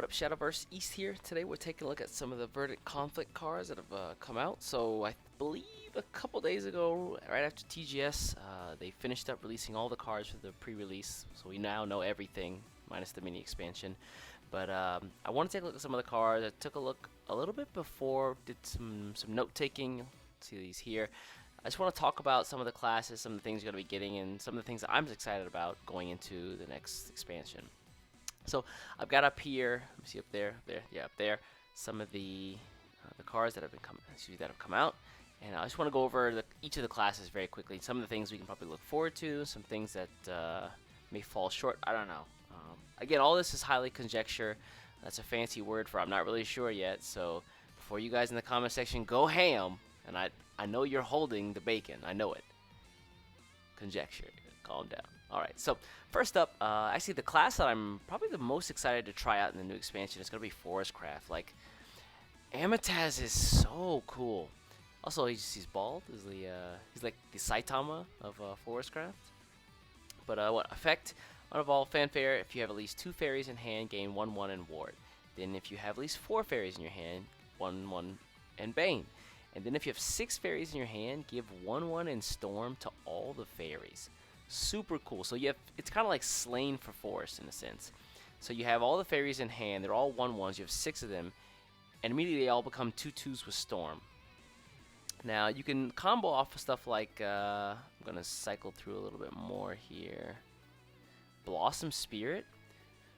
What up, Shadowverse East here. Today we're taking a look at some of the Verdant Conflict cards that have come out. So I believe a couple days ago, right after TGS, they finished up releasing all the cards for the pre-release. So we now know everything, minus the mini expansion. But I want to take a look at some of the cards. I took a look a little bit before, did some note-taking. See these here. I just want to talk about some of the classes, some of the things you're going to be getting, and some of the things that I'm excited about going into the next expansion. So I've got up here, let me see up there, up there, some of the cards that have come out, and I just want to go over each of the classes very quickly. Some of the things we can probably look forward to, some things that may fall short. I don't know. Again, all this is highly conjecture. That's a fancy word for I'm not really sure yet. So before you guys in the comment section go ham, and I know you're holding the bacon. I know it. Conjecture. Calm down. Alright, so first up, actually the class that I'm probably the most excited to try out in the new expansion is going to be Forestcraft. Like, Amataz is so cool. Also, he's bald. He's like the Saitama of Forestcraft. But what effect? Out of all fanfare, if you have at least 2 fairies in hand, gain 1/1 and ward. Then if you have at least 4 fairies in your hand, 1/1 and bane. And then if you have 6 fairies in your hand, give 1/1 and storm to all the fairies. Super cool. So it's kind of like Slain for Forest in a sense. So you have all the fairies in hand. They're all 1/1s. You have 6 of them. And immediately they all become 2/2s with Storm. Now you can combo off of stuff like, I'm going to cycle through a little bit more here. Blossom Spirit.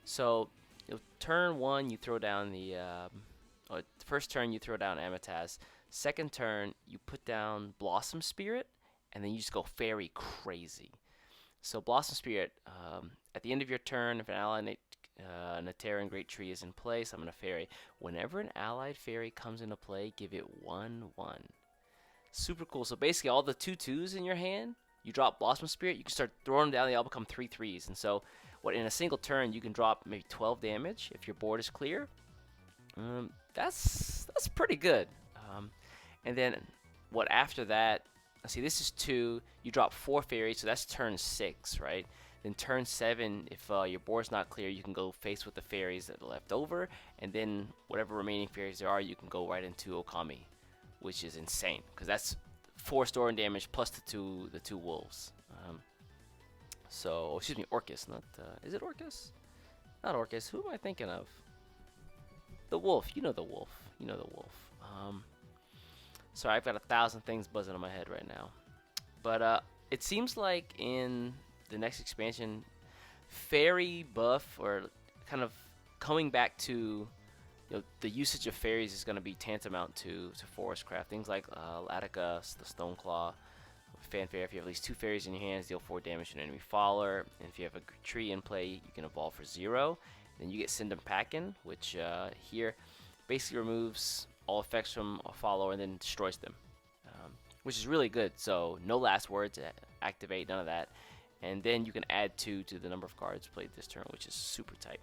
So turn 1 you throw down first turn you throw down Amataz. Second turn you put down Blossom Spirit. And then you just go fairy crazy. So Blossom Spirit, at the end of your turn, if an ally Natera Great Tree is in play, summon a fairy. Whenever an allied fairy comes into play, give it 1/1. Super cool. So basically all the 2/2s in your hand, you drop Blossom Spirit, you can start throwing them down, they all become 3/3s. And so in a single turn, you can drop maybe 12 damage if your board is clear. That's pretty good. And then after that, see, this is 2. You drop 4 fairies, so that's turn 6, right? Then turn 7, if your board's not clear, you can go face with the fairies that are left over, and then whatever remaining fairies there are, you can go right into Okami, which is insane because that's 4 storm damage plus the two wolves. Excuse me, Orcus, not is it Orcus? Not Orcus. Who am I thinking of? The wolf. You know the wolf. Sorry, I've got 1,000 things buzzing on my head right now. But it seems like in the next expansion, fairy buff, or kind of coming back to the usage of fairies, is going to be tantamount to Forestcraft. Things like Latica, the Stoneclaw, fanfare. If you have at least 2 fairies in your hands, deal 4 damage to an enemy follower. And if you have a tree in play, you can evolve for 0. Then you get Sindum Packin, which here basically removes all effects from a follower and then destroys them, which is really good. So no last words, activate, none of that. And then you can add 2 to the number of cards played this turn, which is super tight.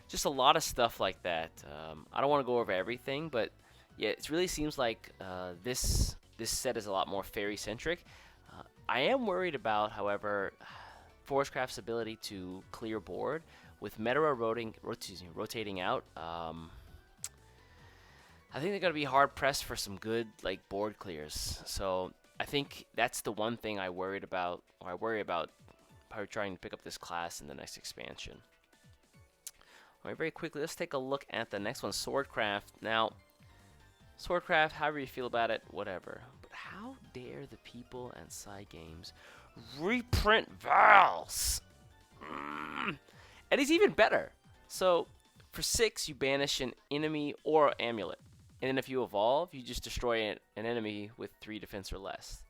Just a lot of stuff like that. I don't want to go over everything, but yeah, it really seems like this set is a lot more fairy centric. I am worried about, however, Forestcraft's ability to clear board with Metara rotating out. I think they're going to be hard pressed for some good board clears. So I think that's the one thing I worry about probably trying to pick up this class in the next expansion. Alright, very quickly, let's take a look at the next one, Swordcraft. Now, Swordcraft, however you feel about it, whatever. But how dare the people at Cygames reprint Vals? And it's even better. So for 6, you banish an enemy or amulet. And then if you evolve, you just destroy an enemy with 3 defense or less.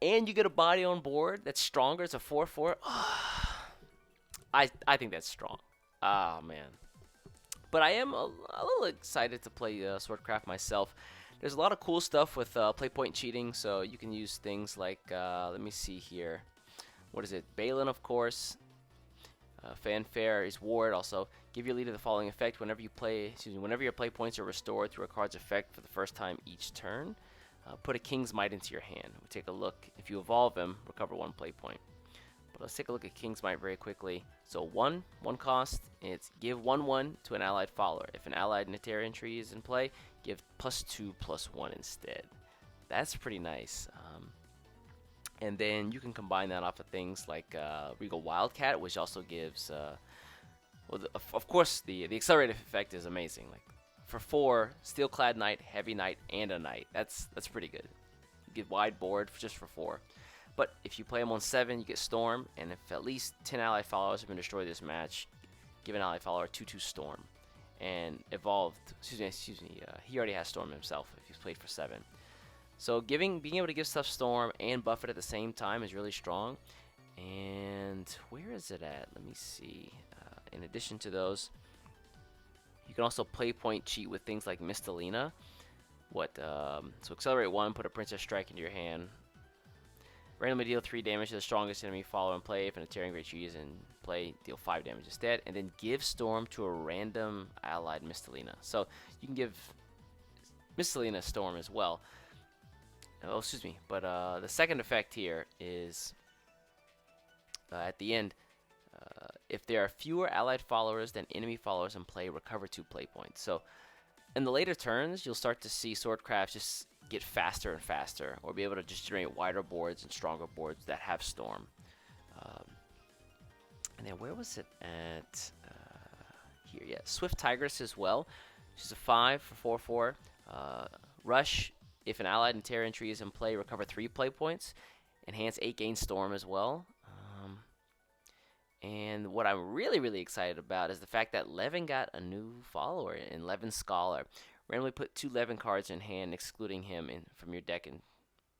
And you get a body on board that's stronger. It's a 4/4. I think that's strong. Oh, man. But I am a little excited to play Swordcraft myself. There's a lot of cool stuff with playpoint cheating. So you can use things like, let me see here. What is it? Balin, of course. Fanfare is ward. Also, give your leader the following effect: whenever your play points are restored through a card's effect for the first time each turn, put a King's Might into your hand. We'll take a look. If you evolve him, recover 1 play point. But let's take a look at King's Might very quickly. So one cost, it's give 1/1 to an allied follower. If an allied Netarian tree is in play, give +2/+1 instead. That's pretty nice. And then you can combine that off of things like Regal Wildcat, which also gives, well, of course, the accelerated effect is amazing. Like for 4, Steelclad Knight, Heavy Knight, and a Knight. That's pretty good. You get wide board just for 4. But if you play them on 7, you get Storm, and if at least 10 allied followers have been destroyed this match, give an allied follower 2/2 Storm. And evolved, excuse me, he already has Storm himself if he's played for 7. So being able to give stuff Storm and buff it at the same time is really strong. And where is it at? Let me see. In addition to those, you can also play point cheat with things like Mistalina. So accelerate 1, put a Princess Strike into your hand. Randomly deal 3 damage to the strongest enemy follower in play. If an Netarian Great Tree is in play, deal 5 damage instead. And then give Storm to a random allied Mistalina. So you can give Mistalina Storm as well. Oh, excuse me. But the second effect here is at the end, if there are fewer allied followers than enemy followers in play, recover 2 play points. So in the later turns, you'll start to see Swordcraft just get faster and faster, or be able to just generate wider boards and stronger boards that have Storm. And then where was it at? Here, yeah. Swift Tigress as well. She's a 5 for 4/4. Rush. If an allied Netarian tree is in play, recover 3 play points. Enhance 8, gain Storm as well. And what I'm really excited about is the fact that Levin got a new follower in Levin Scholar. Randomly put 2 Levin cards in hand, excluding him from your deck. And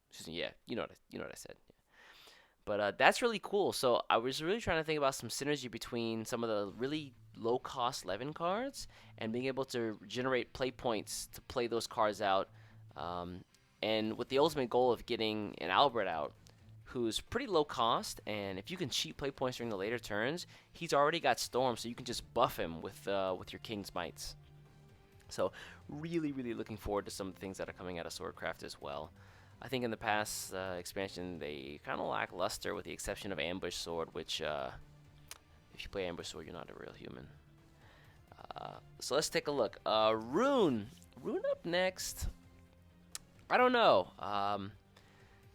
excuse me, yeah, you know what I said. Yeah. But that's really cool. So I was really trying to think about some synergy between some of the really low-cost Levin cards and being able to generate play points to play those cards out. And with the ultimate goal of getting an Albert out, who's pretty low cost, and if you can cheat play points during the later turns, he's already got Storm, so you can just buff him with your King's Mights. So really looking forward to some of the things that are coming out of Swordcraft as well. I think in the past expansion they kind of lackluster, with the exception of Ambush Sword, which if you play Ambush Sword, you're not a real human. So let's take a look. Rune up next. I don't know.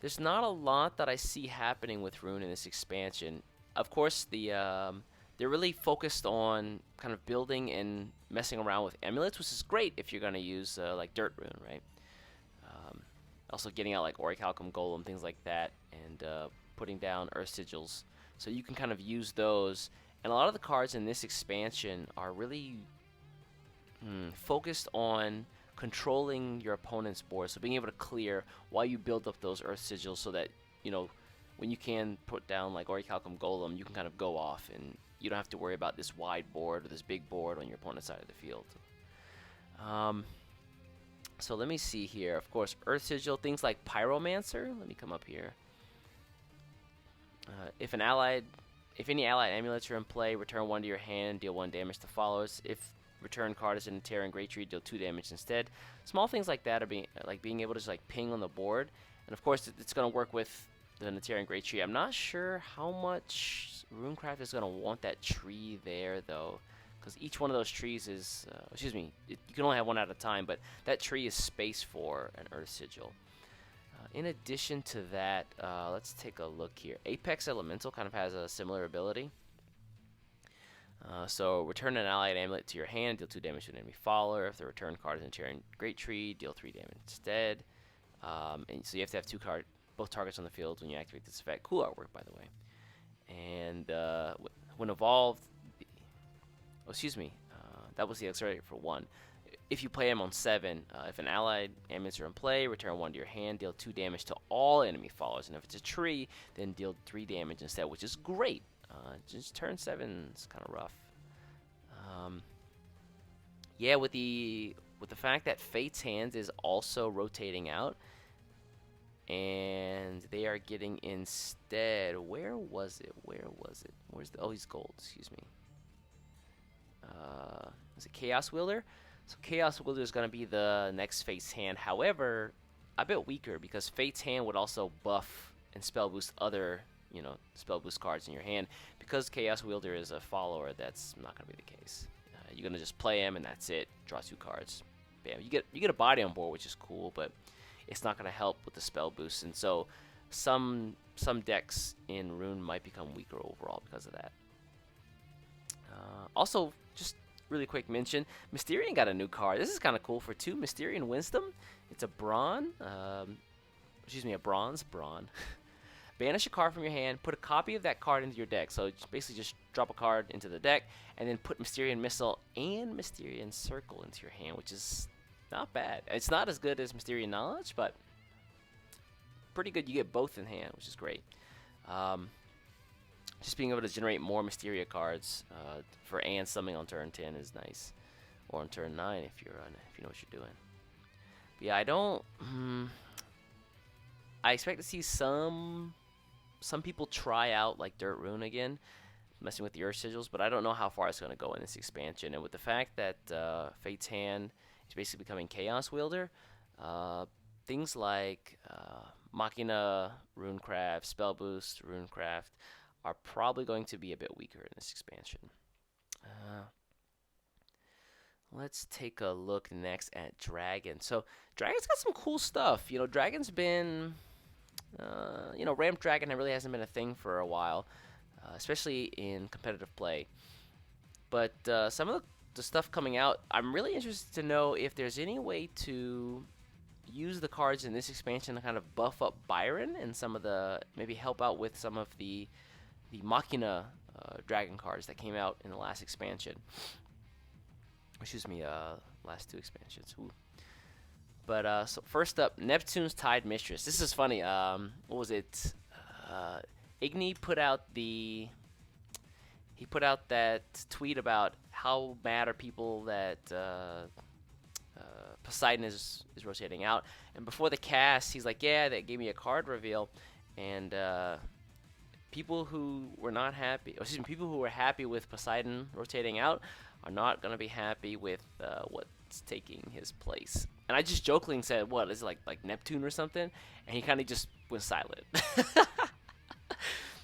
There's not a lot that I see happening with Rune in this expansion. Of course, they're really focused on kind of building and messing around with amulets, which is great if you're going to use like Dirt Rune, right? Also getting out like Orichalcum Golem, things like that, and putting down Earth Sigils. So you can kind of use those. And a lot of the cards in this expansion are really focused on controlling your opponent's board, so being able to clear while you build up those Earth Sigils, so that, you know, when you can put down like Orichalcum Golem, you can kind of go off and you don't have to worry about this wide board or this big board on your opponent's side of the field. So let me see here. Of course, Earth Sigil, things like Pyromancer. Let me come up here. If any allied amulets are in play, return 1 to your hand, deal 1 damage to followers. If return card is in a Netarian Great Tree, deal 2 damage instead. Small things like that are being able to just like ping on the board, and of course it's going to work with the Netarian Great Tree. I'm not sure how much Runecraft is going to want that tree there though, because each one of those trees is, you can only have one at a time, but that tree is space for an Earth Sigil. In addition to that, let's take a look here. Apex Elemental kind of has a similar ability. So return an allied amulet to your hand, deal 2 damage to an enemy follower. If the return card is in Netarian Great Tree, deal 3 damage instead. And so you have to have both targets on the field when you activate this effect. Cool artwork, by the way. And when evolved, that was the accelerator for 1. If you play him on 7, if an allied amulets are in play, return 1 to your hand, deal 2 damage to all enemy followers. And if it's a tree, then deal 3 damage instead, which is great. Just turn 7 is kind of rough. Yeah, with the fact that Fate's Hands is also rotating out, and they are getting instead. Where was it? Where's the? Oh, he's gold. Excuse me. Was it Chaos Wielder? So Chaos Wielder is going to be the next Fate's Hand. However, a bit weaker because Fate's Hand would also buff and spell boost other spell boost cards in your hand. Because Chaos Wielder is a follower, that's not going to be the case. You're going to just play him, and that's it. Draw 2 cards. Bam. You get a body on board, which is cool, but it's not going to help with the spell boost. And so some decks in Rune might become weaker overall because of that. Also, just really quick mention, Mysterian got a new card. This is kind of cool for 2 Mysterian Wisdom. It's a bronze. Banish a card from your hand, put a copy of that card into your deck. So basically just drop a card into the deck, and then put Mysterian Missile and Mysterian Circle into your hand, which is not bad. It's not as good as Mysterian Knowledge, but pretty good. You get both in hand, which is great. Just being able to generate more Mysteria cards for and summoning on turn 10 is nice, or on turn 9 if you know what you're doing. But yeah, I expect to see some people try out like Dirt Rune again, messing with the Earth Sigils, but I don't know how far it's going to go in this expansion. And with the fact that Fate's Hand is basically becoming Chaos Wielder, things like Machina, Runecraft, Spell Boost, Runecraft are probably going to be a bit weaker in this expansion. Let's take a look next at Dragon. So Dragon's got some cool stuff. Dragon's been, Ramp Dragon really hasn't been a thing for a while, especially in competitive play. But some of the stuff coming out, I'm really interested to know if there's any way to use the cards in this expansion to kind of buff up Byron and maybe help out with some of the Machina Dragon cards that came out in the last expansion. Last 2 expansions. Ooh. But so first up, Neptune's Tide Mistress. This is funny. What was it? Igni put out that tweet about how mad are people that Poseidon is rotating out. And before the cast, he's like, yeah, that gave me a card reveal, and people who were happy with Poseidon rotating out are not going to be happy with what's taking his place. And I just jokingly said, what, is it like Neptune or something? And he kind of just went silent.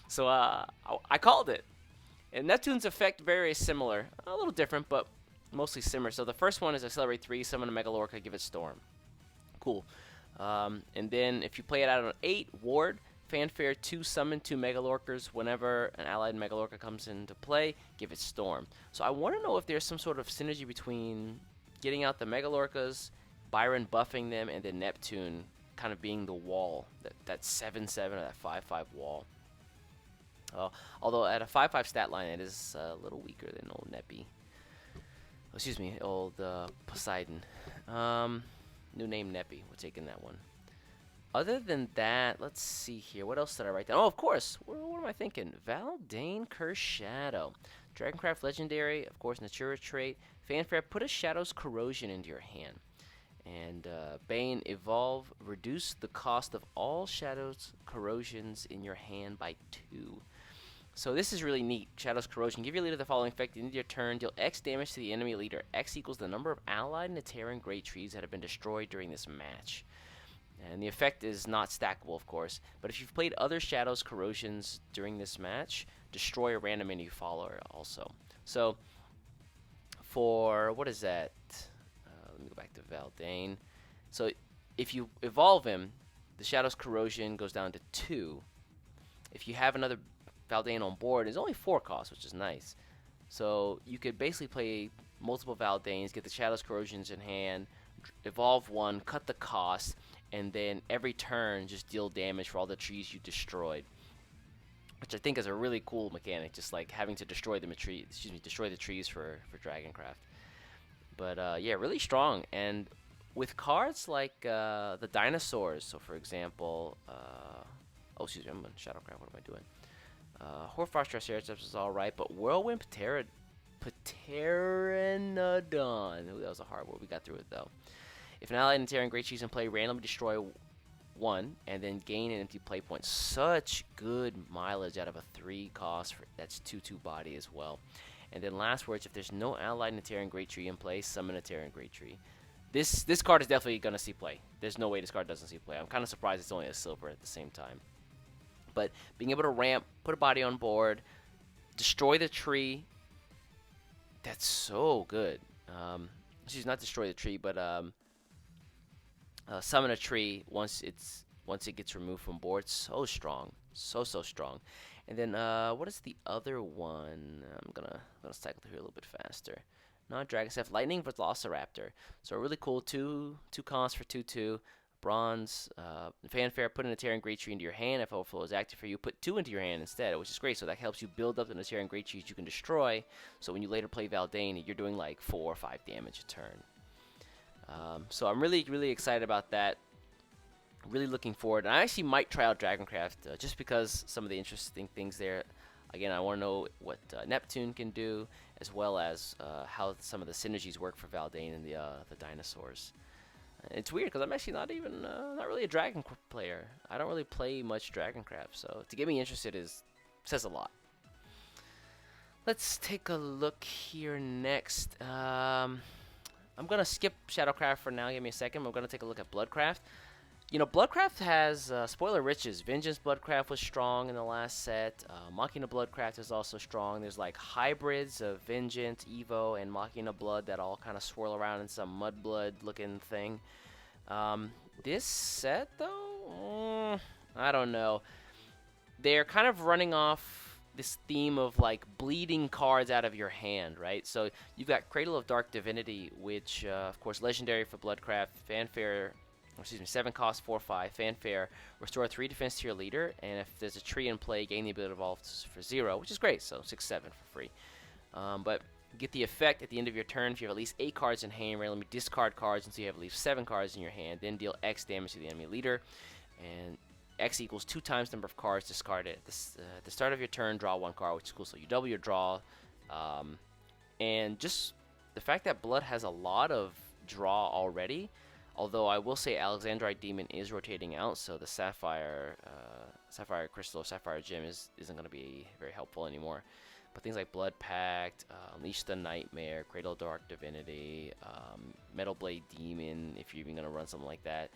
So I called it. And Neptune's effect very similar. A little different, but mostly similar. So the first one is Accelerate 3, summon a Megalorca, give it Storm. Cool. And then if you play it out on 8, Ward, Fanfare 2, summon 2 Megalorcas. Whenever an allied Megalorca comes into play, give it Storm. So I want to know if there's some sort of synergy between getting out the Megalorcas, Byron buffing them, and then Neptune kind of being the wall, that 7/7 or that 5/5 wall. Although at a 5/5 stat line, it is a little weaker than old Neppy. Old Poseidon. New name Neppy. We're taking that one. Other than that, let's see here. What else did I write down? Oh, of course. What am I thinking? Valdane Curse Shadow. Dragoncraft Legendary, of course, Natura trait. Fanfare, put a Shadow's Corrosion into your hand. And Bane, evolve, reduce the cost of all Shadow's Corrosions in your hand by 2. So this is really neat. Shadow's Corrosion. Give your leader the following effect. At the end of your turn, deal X damage to the enemy leader. X equals the number of allied Neteran Great Trees that have been destroyed during this match. And the effect is not stackable, of course. But if you've played other Shadow's Corrosions during this match, destroy a random enemy follower also. So, for, what is that? Let me go back to Valdane. So, if you evolve him, the Shadow's Corrosion goes down to 2. If you have another Valdane on board, it's only 4 costs, which is nice. So, you could basically play multiple Valdanes, get the Shadow's Corrosions in hand, evolve one, cut the cost, and then every turn just deal damage for all the trees you destroyed, which I think is a really cool mechanic, just like having to destroy the trees for Dragoncraft. But yeah, really strong. And with cards like the dinosaurs, so for example, I'm on Shadowcraft. What am I doing? Hoarfrost Triceratops is all right, but Whirlwind Pteranodon. Ooh, that was a hard word. We got through it though. If an allied Neteran Great Trees in play, randomly destroy 1 and then gain an empty play point. Such good mileage out of a 3 cost. That's 2/2 body as well. And then last words, if there's no allied Neteran Great Tree in play, summon a Neteran Great Tree. This card is definitely going to see play. There's no way this card doesn't see play. I'm kind of surprised it's only a silver at the same time. but being able to ramp, put a body on board, destroy the tree, that's so good. Excuse, not destroy the tree, but summon a tree once it gets removed from board. So strong, so strong. And then what is the other one? I'm gonna cycle through here a little bit faster. Not Dragon Staff, Lightning Velociraptor. So really cool. Two costs for 2/2. Bronze, Fanfare, put an Aterian Great Tree into your hand. If Overflow is active for you, put 2 into your hand instead, which is great. So that helps you build up an Aterian Great Trees you can destroy. So when you later play Valdane, you're doing like 4 or 5 damage a turn. So I'm really excited about that. Really looking forward. And I actually might try out Dragoncraft just because some of the interesting things there. Again, I want to know what Neptune can do, as well as how some of the synergies work for Valdane and the dinosaurs. It's weird because I'm actually not really a Dragon player. I don't really play much Dragoncraft, so to get me interested says a lot. Let's take a look here next. I'm gonna skip Shadowcraft for now. Give me a second. I'm gonna take a look at Bloodcraft. You know, Bloodcraft has spoiler riches. Vengeance Bloodcraft was strong in the last set. Machina Bloodcraft is also strong. There's like hybrids of Vengeance, Evo, and Machina Blood that all kind of swirl around in some Mudblood looking thing. This set, though, I don't know. They're kind of running off this theme of like bleeding cards out of your hand, right? So you've got Cradle of Dark Divinity, which, of course, legendary for Bloodcraft, Fanfare. 7 cost, 4/5, Fanfare, restore 3 defense to your leader, and if there's a tree in play, gain the ability to evolve for 0, which is great, so 6/7 for free. But get the effect at the end of your turn. If you have at least 8 cards in hand, randomly discard cards until you have at least 7 cards in your hand, then deal X damage to the enemy leader, and X equals 2 times number of cards discarded. At the start of your turn, draw 1 card, which is cool, so you double your draw. And just the fact that Blood has a lot of draw already. Although I will say Alexandrite Demon is rotating out, so the Sapphire Crystal or Sapphire Gem isn't going to be very helpful anymore. But things like Blood Pact, Unleash the Nightmare, Cradle of Dark Divinity, Metal Blade Demon, if you're even going to run something like that,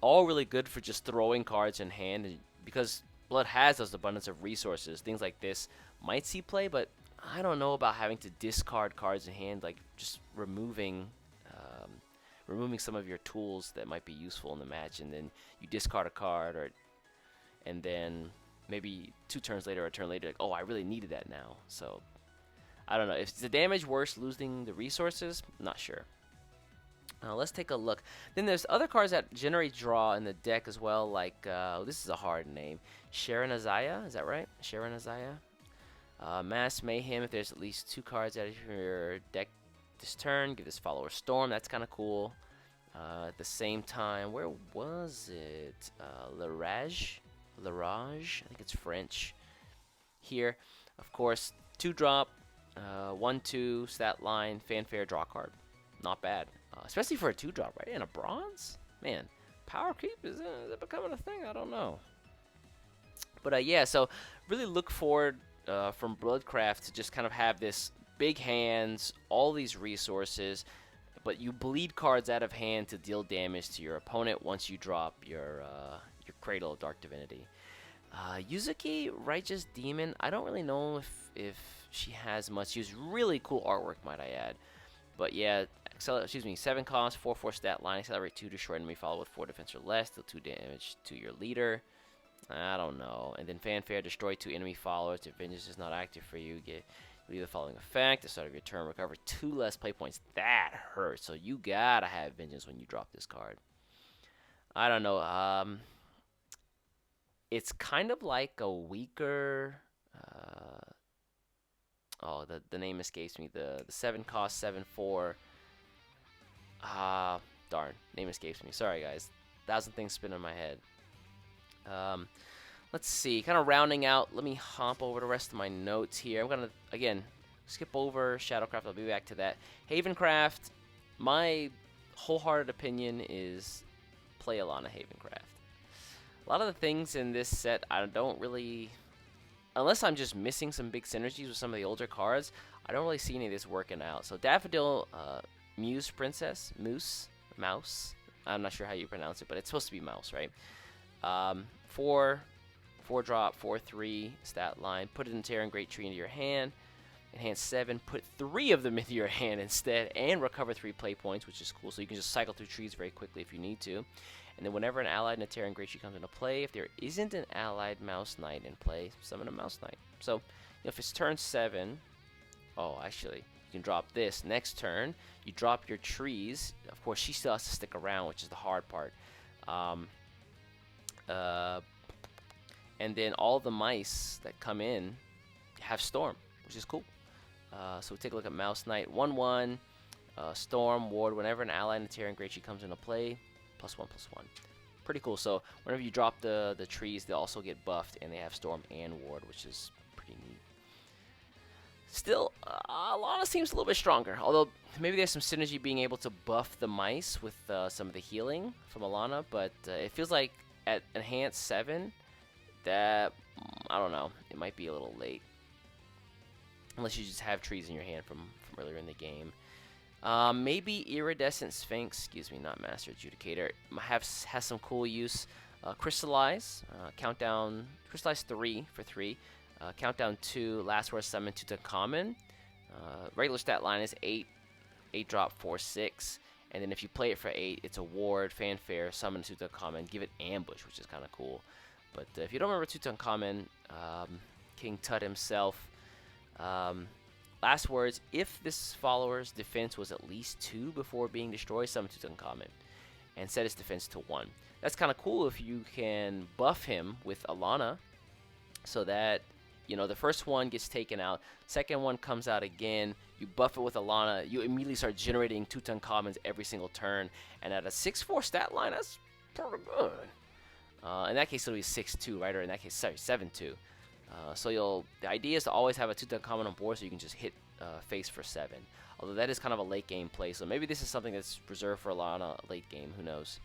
all really good for just throwing cards in hand. Because Blood has those abundance of resources, things like this might see play, but I don't know about having to discard cards in hand, like just removing some of your tools that might be useful in the match, and then you discard a card, and then maybe 2 turns later or a turn later, like, oh, I really needed that now. So I don't know. If the damage worse losing the resources, I'm not sure. Let's take a look. Then there's other cards that generate draw in the deck as well, like, this is a hard name. Sharon Azaya, is that right? Sharon Azaya? Mass Mayhem, if there's at least 2 cards out of your deck this turn, give this follower Storm. That's kind of cool. At the same time, where was it? Larage, I think it's French. Here, of course, 2-drop, 1/2 stat line, Fanfare, draw card. Not bad, especially for a 2-drop, right? And a bronze, man. Power creep is it becoming a thing? I don't know. But yeah, so really look forward from Bloodcraft to just kind of have this big hands, all these resources, but you bleed cards out of hand to deal damage to your opponent once you drop your Cradle of Dark Divinity. Yuzuki, Righteous Demon, I don't really know if she has much. She has really cool artwork, might I add. But yeah, 7 cost, 4/4 stat line, accelerate 2, destroy enemy, follow with 4 defense or less, deal 2 damage to your leader. I don't know. And then Fanfare, destroy 2 enemy followers. If Vengeance is not active for you, leave the following effect. At the start of your turn, recover 2 less play points. That hurts. So you gotta have Vengeance when you drop this card. I don't know. It's kind of like a weaker. The name escapes me. The 7 cost, 7/4. Darn, name escapes me. Sorry, guys. 1,000 things spin in my head. Let's see, kind of rounding out, let me hop over the rest of my notes here. I'm going to, again, skip over Shadowcraft. I'll be back to that. Havencraft, my wholehearted opinion is play a lot of Havencraft. A lot of the things in this set, I don't really, unless I'm just missing some big synergies with some of the older cards, I don't really see any of this working out. So Daffodil, Mouse, I'm not sure how you pronounce it, but it's supposed to be mouse, right? 4 4-drop, 4/3 stat line. Put an Terran Great Tree into your hand. Enhance 7, put 3 of them into your hand instead, and recover 3 play points, which is cool. So you can just cycle through trees very quickly if you need to. And then whenever an allied Terran Great Tree comes into play, if there isn't an allied Mouse Knight in play, summon a Mouse Knight. So if it's turn 7, oh, actually, you can drop this. Next turn, you drop your trees. Of course, she still has to stick around, which is the hard part. And then all the mice that come in have Storm, which is cool. So take a look at Mouse Knight. 1/1, Storm, Ward. Whenever an ally in the Terran Great Tree comes into play, +1/+1. Pretty cool. So whenever you drop the trees, they also get buffed, and they have Storm and Ward, which is pretty neat. Still, Alana seems a little bit stronger. Although maybe there's some synergy being able to buff the mice with some of the healing from Alana. But it feels like at Enhanced 7, that, I don't know, it might be a little late. Unless you just have trees in your hand from earlier in the game. Maybe Iridescent Sphinx, excuse me, not Master Adjudicator, has some cool use. Crystallize, countdown, Crystallize 3 for 3. Countdown 2, last word summon Tutankhamun. Regular stat line is 8, 8-drop, 4/6. And then if you play it for 8, it's a ward, fanfare, summon Tutankhamun, give it ambush, which is kind of cool. But if you don't remember Tutankhamun, King Tut himself, last words, if this follower's defense was at least 2 before being destroyed, summon Tutankhamun and set his defense to 1. That's kind of cool if you can buff him with Alana so that, you know, the first one gets taken out, second one comes out again, you buff it with Alana, you immediately start generating Tutankhamons every single turn, and at a 6/4 stat line, that's pretty good. In that case, it'll be 6/2, right? Or in that case, sorry, 7/2. So the idea is to always have a Tutankhamun on board so you can just hit face for 7. Although that is kind of a late game play, so maybe this is something that's reserved for Alana late game, who knows.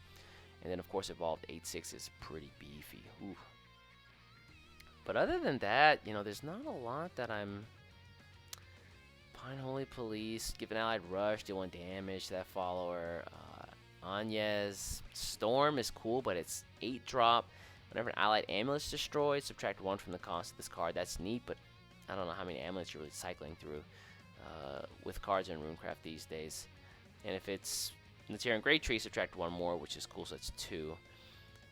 And then of course Evolved 8/6 is pretty beefy. Ooh. But other than that, you know, there's not a lot that I'm... Pine Holy Police, give an allied rush, deal 1 damage to that follower. Anyez, Storm is cool, but it's 8-drop. Whenever an allied amulet is destroyed, subtract 1 from the cost of this card. That's neat, but I don't know how many amulets you're really cycling through with cards in Runecraft these days. And if it's Terran Great Tree, subtract 1 more, which is cool, so that's 2.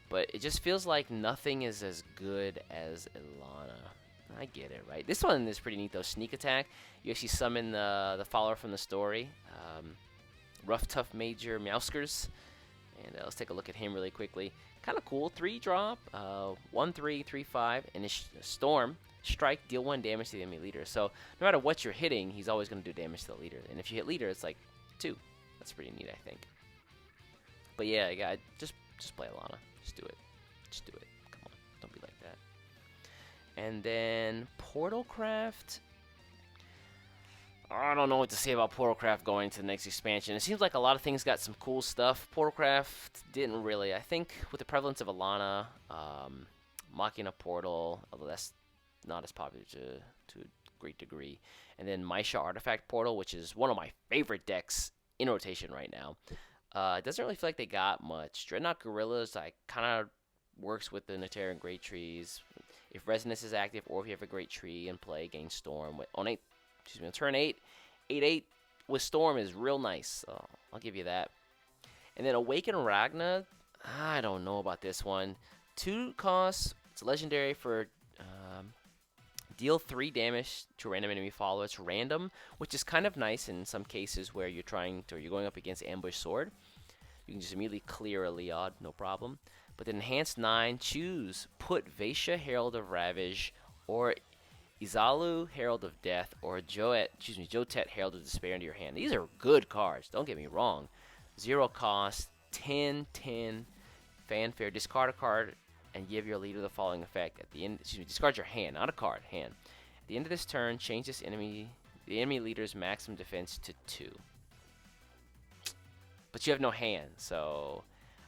But it just feels like nothing is as good as Ilana. I get it, right? This one is pretty neat, though. Sneak Attack. You actually summon the follower from the story. Rough Tough Major Meowskers. And let's take a look at him really quickly. Kind of cool. 3-drop, 1/3, 3/5, and it's Storm. Strike, deal 1 damage to the enemy leader. So no matter what you're hitting, he's always going to do damage to the leader. And if you hit leader, it's like 2. That's pretty neat, I think. But yeah, just play Alana. Just do it. Just do it. Come on. Don't be like that. And then Portalcraft. I don't know what to say about Portalcraft going to the next expansion. It seems like a lot of things got some cool stuff. Portalcraft didn't really. I think with the prevalence of Alana, Machina Portal, although that's not as popular to a great degree. And then Maisha Artifact Portal, which is one of my favorite decks in rotation right now. It doesn't really feel like they got much. Dreadnought Gorillas, kind of works with the Terran Great Trees. If Resonance is active, or if you have a Great Tree in play, gain Storm. On turn 8, 8/8 with Storm is real nice. So I'll give you that. And then Awaken Ragna, I don't know about this one. 2 costs. It's legendary for deal 3 damage to a random enemy follower. It's random, which is kind of nice in some cases where you're going up against Ambush Sword. You can just immediately clear a Leod, no problem. But then Enhanced 9, choose put Vaisha Herald of Ravage or Izalu Herald of Death or Jotet Herald of Despair into your hand. These are good cards, don't get me wrong. 0 cost, 10/10 fanfare. Discard a card and give your leader the following effect. At the end, discard your hand, not a card, hand. At the end of this turn, change the enemy leader's maximum defense to 2. But you have no hand, so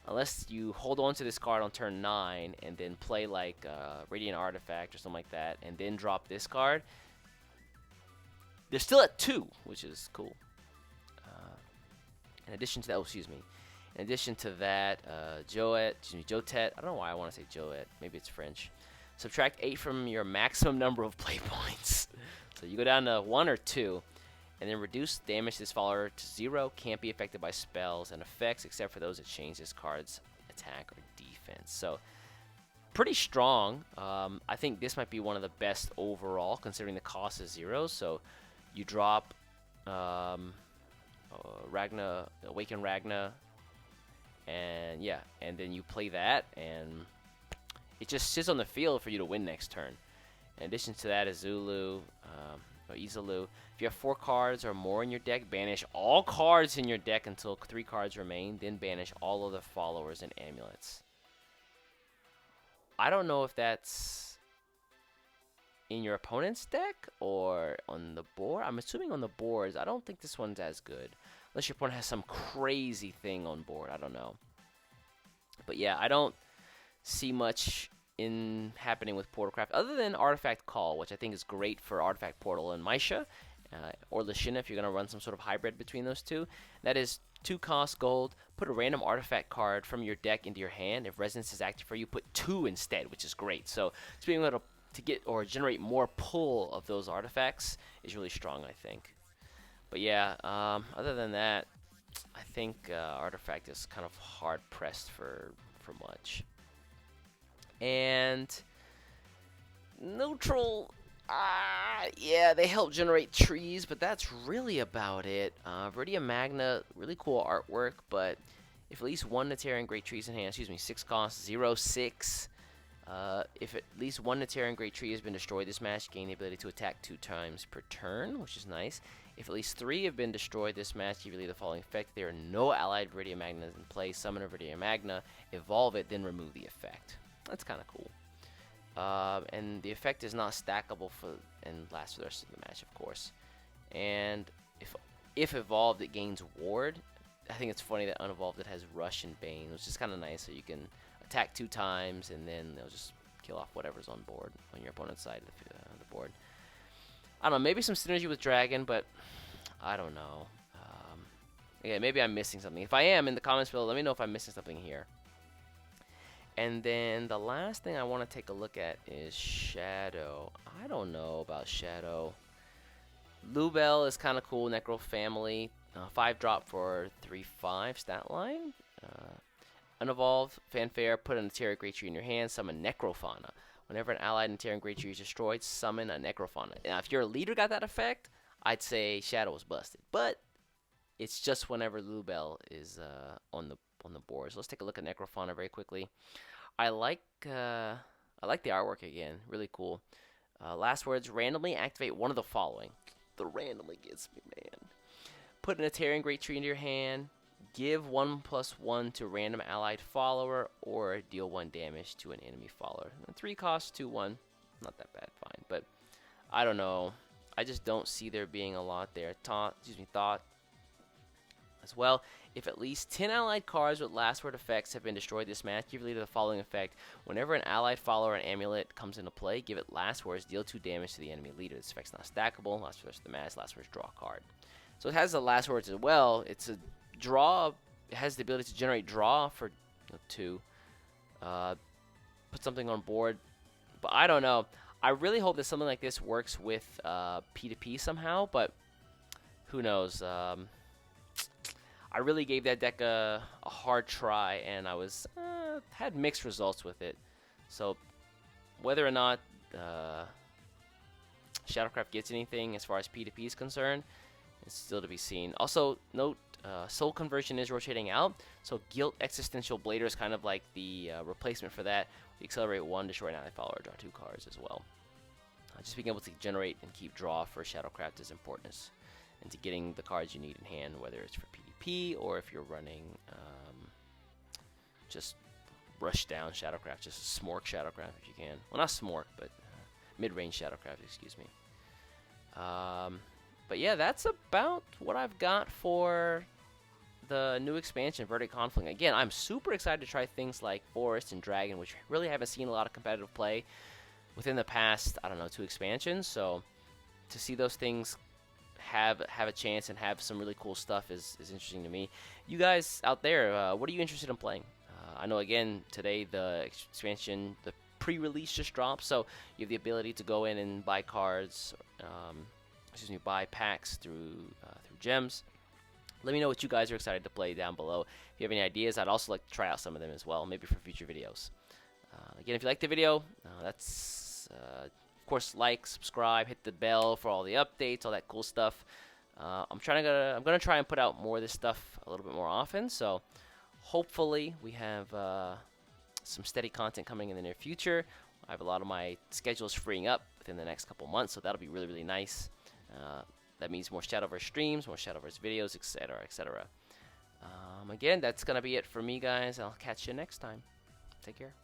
unless you hold on to this card on turn 9 and then play like Radiant Artifact or something like that, and then drop this card, they're still at 2, which is cool. In addition to that, Jotet, I don't know why I want to say Joet, maybe it's French. Subtract 8 from your maximum number of play points. So you go down to 1 or 2, and then reduce damage to this follower to 0. Can't be affected by spells and effects except for those that change this card's attack or defense. So pretty strong. I think this might be one of the best overall, considering the cost is 0. So you drop Ragna, Awaken Ragna, and yeah, and then you play that, and it just sits on the field for you to win next turn. In addition to that is Zulu, or Izalu. If you have 4 cards or more in your deck, banish all cards in your deck until 3 cards remain, then banish all other followers and amulets. I don't know if that's in your opponent's deck or on the board. I'm assuming on the boards. I don't think this one's as good. Unless your opponent has some crazy thing on board. I don't know. But yeah, I don't see much in happening with Portalcraft other than Artifact Call, which I think is great for Artifact Portal and Maisha, or Lashina if you're going to run some sort of hybrid between those two. That is 2 cost gold. Put a random artifact card from your deck into your hand. If Resonance is active for you, put 2 instead, which is great. So being able to get or generate more pull of those artifacts is really strong, I think. But yeah, other than that, I think Artifact is kind of hard pressed for much. And neutral, yeah, they help generate trees, but that's really about it. Viridian Magna, really cool artwork, but if at least 1 Natarian Great Trees in hand, 6 cost, 0/6. If at least 1 Natarian Great Tree has been destroyed this match, gain the ability to attack 2 times per turn, which is nice. If at least 3 have been destroyed this match, you relieve the following effect. There are no allied Viridian Magnas in play. Summon a Viridian Magna, evolve it, then remove the effect. That's kind of cool. And the effect is not stackable and lasts for the rest of the match, of course. And if evolved, it gains ward. I think it's funny that unevolved it has Rush and Bane, which is kind of nice. So you can attack 2 times, and then they'll just kill off whatever's on board on your opponent's side of the board. I don't know, maybe some synergy with Dragon, but I don't know. Yeah, maybe I'm missing something. If I am, in the comments below, let me know if I'm missing something here. And then the last thing I want to take a look at is Shadow. I don't know about Shadow. Lubel is kind of cool, Necro Family. 5 drop for 3/5 stat line. Unevolved, Fanfare, put a Natarian Great Tree in your hand, summon Necrofauna. Whenever an allied Natarian Great Tree is destroyed, summon a Necrofauna. Now, if your leader got that effect, I'd say Shadow was busted. But it's just whenever Lubel is on the board. So let's take a look at Necrofauna very quickly. I like the artwork again, really cool. Last words: randomly activate one of the following. The randomly gets me, man. Put a Natarian Great Tree into your hand. Give 1/1 to random allied follower, or deal 1 damage to an enemy follower. 3 costs, 2/1. Not that bad, fine. But I don't know. I just don't see there being a lot there. Thought as well. If at least 10 allied cards with last word effects have been destroyed this match, give leader the following effect. Whenever an allied follower and amulet comes into play, give it last words, deal 2 damage to the enemy leader. This effect's not stackable. Last words of the match, last words, draw a card. So it has the last words as well. It's a draw. It has the ability to generate draw for 2. Put something on board. But I don't know. I really hope that something like this works with P2P somehow, but who knows. I really gave that deck a hard try, and I had mixed results with it. So whether or not Shadowcraft gets anything as far as P2P is concerned, it's still to be seen. Also, note Soul Conversion is rotating out, so Guilt Existential Blader is kind of like the replacement for that. We accelerate 1, destroy an ally follower, draw 2 cards as well. Just being able to generate and keep draw for Shadowcraft is important, into getting the cards you need in hand, whether it's for PvP or if you're running just rush down Shadowcraft, just smork Shadowcraft if you can. Well, not smork, but mid-range Shadowcraft, excuse me. But yeah, that's about what I've got for the new expansion, Verdant Conflict. Again, I'm super excited to try things like Forest and Dragon, which really haven't seen a lot of competitive play within the past, I don't know, 2 expansions. So to see those things have a chance and have some really cool stuff is interesting to me. You guys out there, what are you interested in playing? I know, again, today the expansion, the pre-release just dropped, so you have the ability to go in and buy cards, buy packs through gems. Let me know what you guys are excited to play down below. If you have any ideas, I'd also like to try out some of them as well, maybe for future videos. Again, if you like the video, of course, like, subscribe, hit the bell for all the updates, all that cool stuff. I'm gonna try and put out more of this stuff a little bit more often. So hopefully we have some steady content coming in the near future. I have a lot of my schedules freeing up within the next couple months, so that'll be really, really nice. That means more Shadowverse streams, more Shadowverse videos, etc., etc. Again, that's gonna be it for me, guys. I'll catch you next time. Take care.